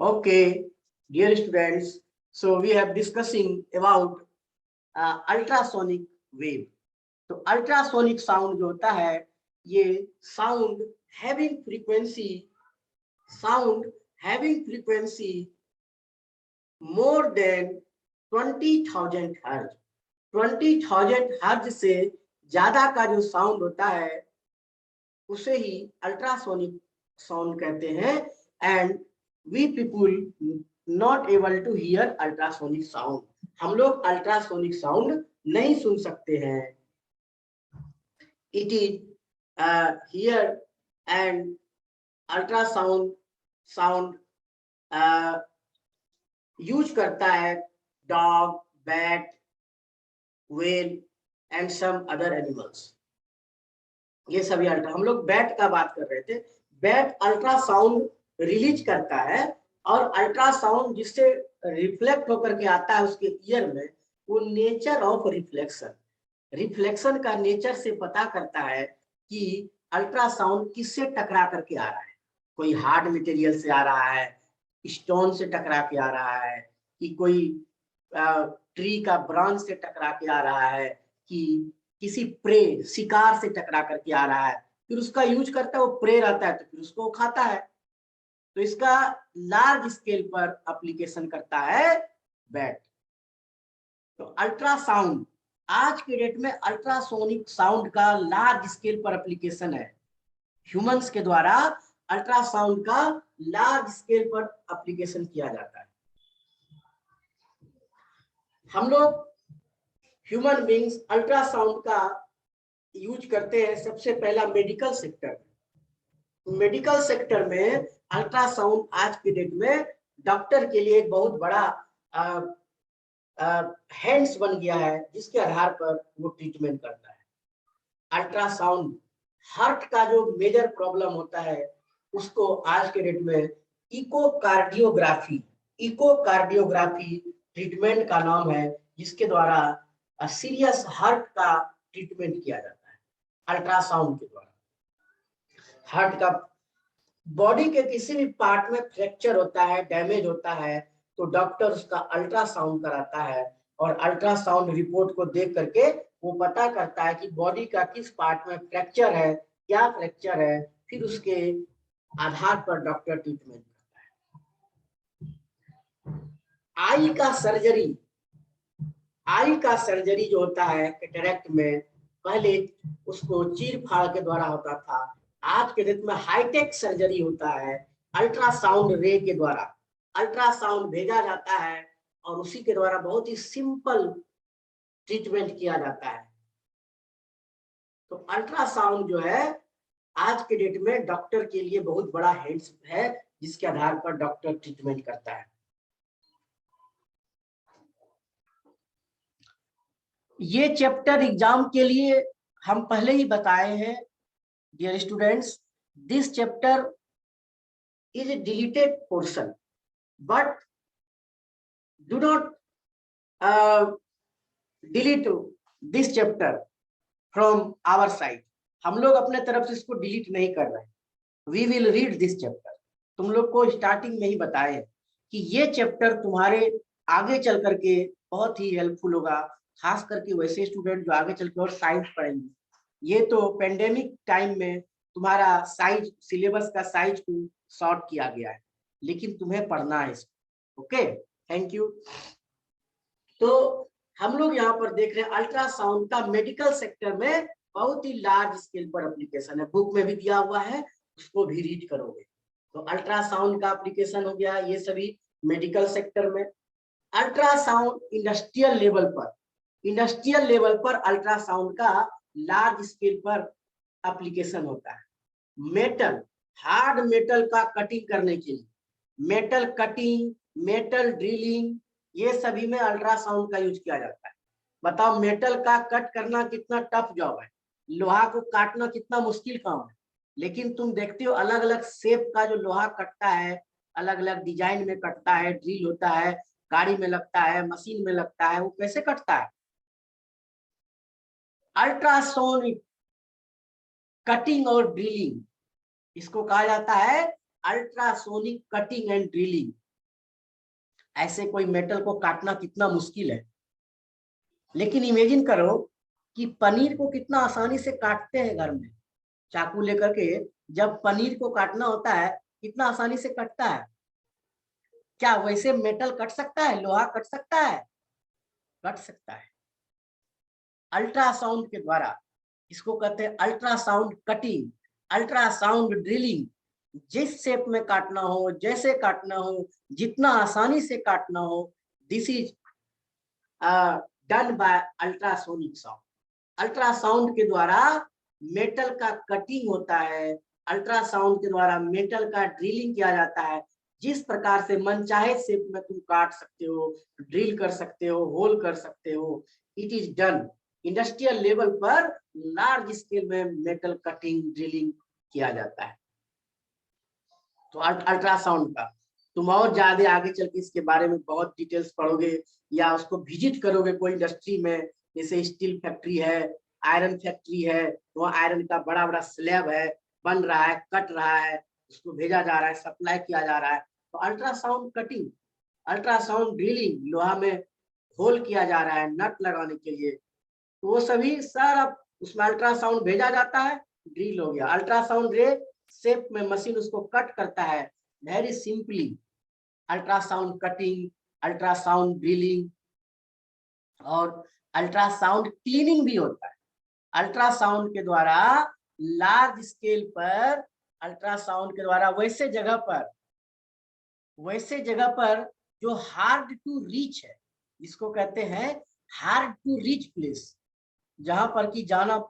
Okay, dear students, so we have discussing about ultrasonic wave. तो ultrasonic sound जो होता है ये sound having frequency more than 20,000 हर्ज। 20,000 हर्ज से ज्यादा का जो साउंड होता है उसे ही अल्ट्रासोनिक साउंड कहते हैं। And we people not able to hear ultrasonic sound. हम लोग अल्ट्रासोनिक साउंड नहीं सुन सकते हैं। It is here and ultrasound use करता है dog, bat, whale and some other animals. ये सभी हम लोग बैट का बात कर रहे थे। बैट अल्ट्रासाउंड रिलीज करता है और अल्ट्रासाउंड जिससे रिफ्लेक्ट होकर के आता है उसके ईयर में, वो नेचर ऑफ रिफ्लेक्शन का नेचर से पता करता है कि अल्ट्रासाउंड किससे टकरा करके आ रहा है। कोई हार्ड मटेरियल से आ रहा है, स्टोन से टकरा के आ रहा है, कि कोई ट्री का ब्रांच से टकरा के आ रहा है, कि किसी प्रे शिकार से टकरा करके आ रहा है। फिर उसका यूज करता है, वो प्रे रहता है तो फिर उसको खाता है। तो इसका लार्ज स्केल पर एप्लीकेशन करता है बैट। तो अल्ट्रासाउंड आज के डेट में अल्ट्रासोनिक साउंड का लार्ज स्केल पर एप्लीकेशन है। ह्यूमंस के द्वारा अल्ट्रासाउंड का लार्ज स्केल पर एप्लीकेशन किया जाता है। हम लोग ह्यूमन बींग्स अल्ट्रासाउंड का यूज करते हैं सबसे पहला मेडिकल सेक्टर। मेडिकल सेक्टर में अल्ट्रासाउंड आज के डेट में डॉक्टर के लिए एक बहुत बड़ा हैंड्स बन गया है, जिसके आधार पर वो ट्रीटमेंट करता है। अल्ट्रासाउंड हार्ट का जो मेजर प्रॉब्लम होता है उसको आज के डेट में इकोकार्डियोग्राफी ट्रीटमेंट का नाम है, जिसके द्वारा सीरियस हार्ट का ट्रीटमेंट किया जाता है अल्ट्रासाउंड के द्वारा। हार्ट का बॉडी के किसी भी पार्ट में फ्रैक्चर होता है, डैमेज होता है, तो डॉक्टर उसका अल्ट्रासाउंड कराता है और अल्ट्रासाउंड रिपोर्ट को देख करके वो पता करता है कि बॉडी का किस पार्ट में फ्रैक्चर है, क्या फ्रैक्चर है, फिर उसके आधार पर डॉक्टर ट्रीटमेंट करता है। आई का सर्जरी जो होता है कैटरेक्ट में, पहले उसको चीर फाड़ के द्वारा होता था। आज के डेट में हाईटेक सर्जरी होता है, अल्ट्रासाउंड रे के द्वारा अल्ट्रासाउंड भेजा जाता है और उसी के द्वारा बहुत ही सिंपल ट्रीटमेंट किया जाता है। तो अल्ट्रासाउंड जो है आज के डेट में डॉक्टर के लिए बहुत बड़ा हेल्प है, जिसके आधार पर डॉक्टर ट्रीटमेंट करता है। ये चैप्टर एग्जाम के लिए हम पहले ही बताए हैं dear students. This chapter is a deleted portion, but do not delete this chapter from our side. हम लोग अपने तरफ से इसको डिलीट नहीं कर रहे हैं। We will read this chapter. तुम लोग को स्टार्टिंग में ही बताए कि ये चैप्टर तुम्हारे आगे चल करके बहुत ही हेल्पफुल होगा, खास करके वैसे स्टूडेंट जो आगे चल के और साइंस पढ़ेंगे। ये तो पेंडेमिक टाइम में तुम्हारा साइज, सिलेबस का साइज को शॉर्ट किया गया है, लेकिन तुम्हें पढ़ना है इसको। Okay, thank you. तो हम लोग यहाँ पर देख रहे हैं अल्ट्रासाउंड का मेडिकल सेक्टर में बहुत ही लार्ज स्केल पर एप्लीकेशन है। बुक में भी दिया हुआ है, उसको भी रीड करोगे। तो अल्ट्रासाउंड का एप्लीकेशन हो गया ये सभी मेडिकल सेक्टर में। अल्ट्रासाउंड इंडस्ट्रियल लेवल पर अल्ट्रासाउंड का लार्ज स्केल पर एप्लीकेशन होता है। मेटल, हार्ड मेटल का कटिंग करने के लिए, मेटल कटिंग, मेटल ड्रिलिंग, ये सभी में अल्ट्रासाउंड का यूज किया जाता है। बताओ, मेटल का कट करना कितना टफ जॉब है, लोहा को काटना कितना मुश्किल काम है, लेकिन तुम देखते हो अलग अलग शेप का जो लोहा कटता है, अलग अलग डिजाइन में कटता है, ड्रिल होता है, गाड़ी में लगता है, मशीन में लगता है, वो कैसे कटता है? अल्ट्रासोनिक कटिंग और ड्रिलिंग, इसको कहा जाता है अल्ट्रासोनिक कटिंग एंड ड्रिलिंग। ऐसे कोई मेटल को काटना कितना मुश्किल है, लेकिन इमेजिन करो कि पनीर को कितना आसानी से काटते हैं घर में, चाकू लेकर के जब पनीर को काटना होता है कितना आसानी से कटता है। क्या वैसे मेटल कट सकता है, लोहा कट सकता है? कट सकता है। अल्ट्रासाउंड के द्वारा, इसको कहते हैं अल्ट्रासाउंड कटिंग, अल्ट्रासाउंड ड्रिलिंग। जिस शेप में काटना हो, जैसे काटना हो, जितना आसानी से काटना हो, this is done by ultrasonic sound. Ultrasound के द्वारा मेटल का कटिंग होता है, अल्ट्रासाउंड के द्वारा मेटल का ड्रिलिंग किया जाता है। जिस प्रकार से मनचाहे शेप में तुम काट सकते हो, ड्रिल कर सकते हो, होल कर सकते हो, it is done. Industrial level पर लार्ज स्केल में मेटल कटिंग ड्रिलिंग किया जाता है। तो अल्ट्रासाउंड का तुम और ज्यादा आगे चल के इसके बारे में बहुत डिटेल्स पढ़ोगे या उसको विजिट करोगे कोई इंडस्ट्री में, जैसे स्टील फैक्ट्री है, आयरन फैक्ट्री है, वहाँ आयरन का बड़ा बड़ा स्लैब है, बन रहा है, कट रहा है, उसको भेजा जा रहा है, सप्लाई किया जा रहा है। तो अल्ट्रासाउंड कटिंग, अल्ट्रासाउंड ड्रिलिंग, लोहा में होल किया जा रहा है नट लगाने के लिए, तो वो सभी सारा उसमें अल्ट्रासाउंड भेजा जाता है, ड्रिल हो गया। अल्ट्रासाउंड रे शेप में मशीन उसको कट करता है, very simply. Ultrasound cutting, ultrasound drilling और अल्ट्रासाउंड क्लीनिंग भी होता है। अल्ट्रासाउंड के द्वारा लार्ज स्केल पर, अल्ट्रासाउंड के द्वारा वैसे जगह पर जो हार्ड टू रीच है, इसको कहते हैं हार्ड टू रीच प्लेस, जहां पर कि जाना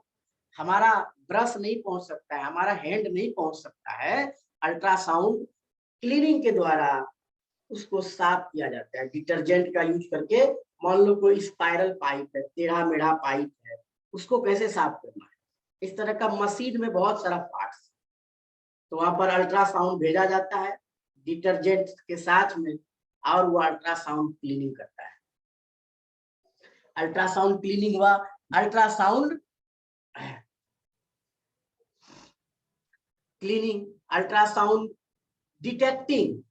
हमारा ब्रश नहीं पहुंच सकता है, हमारा हैंड नहीं पहुंच सकता है, अल्ट्रासाउंड क्लीनिंग के द्वारा उसको साफ किया जाता है डिटर्जेंट का यूज करके। मान लो कोई स्पाइरल पाइप है, टेढ़ा मेढ़ा पाइप है, उसको कैसे साफ करना है, इस तरह का मशीन में बहुत सारा पार्ट्स, तो वहां पर अल्ट्रासाउंड भेजा जाता है डिटर्जेंट के साथ में, और वो अल्ट्रासाउंड क्लीनिंग करता है। अल्ट्रासाउंड क्लीनिंग हुआ। Ultrasound cleaning, ultrasound detecting,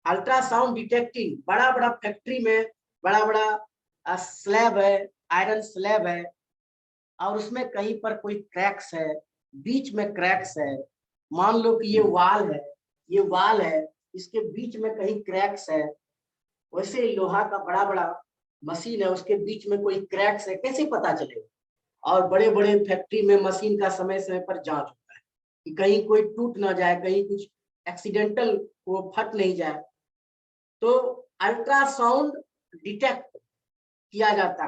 ultrasound detecting, बड़ा बड़ा फैक्ट्री में बड़ा बड़ा स्लैब है, आयरन स्लैब है, और उसमें कहीं पर कोई क्रैक्स है, बीच में क्रैक्स है, मान लो कि ये वाल है, इसके बीच में कहीं क्रैक्स है, वैसे ही लोहा का बड़ा बड़ा मशीन है, उसके बीच में कोई क्रैक्स है, कैसे पता चलेगा? और बड़े बड़े फैक्ट्री में मशीन का समय समय पर जांच होता है कि कहीं कोई टूट ना जाए, कहीं कुछ एक्सीडेंटल वो फट नहीं जाए। तो अल्ट्रासाउंड डिटेक्ट किया जाता है।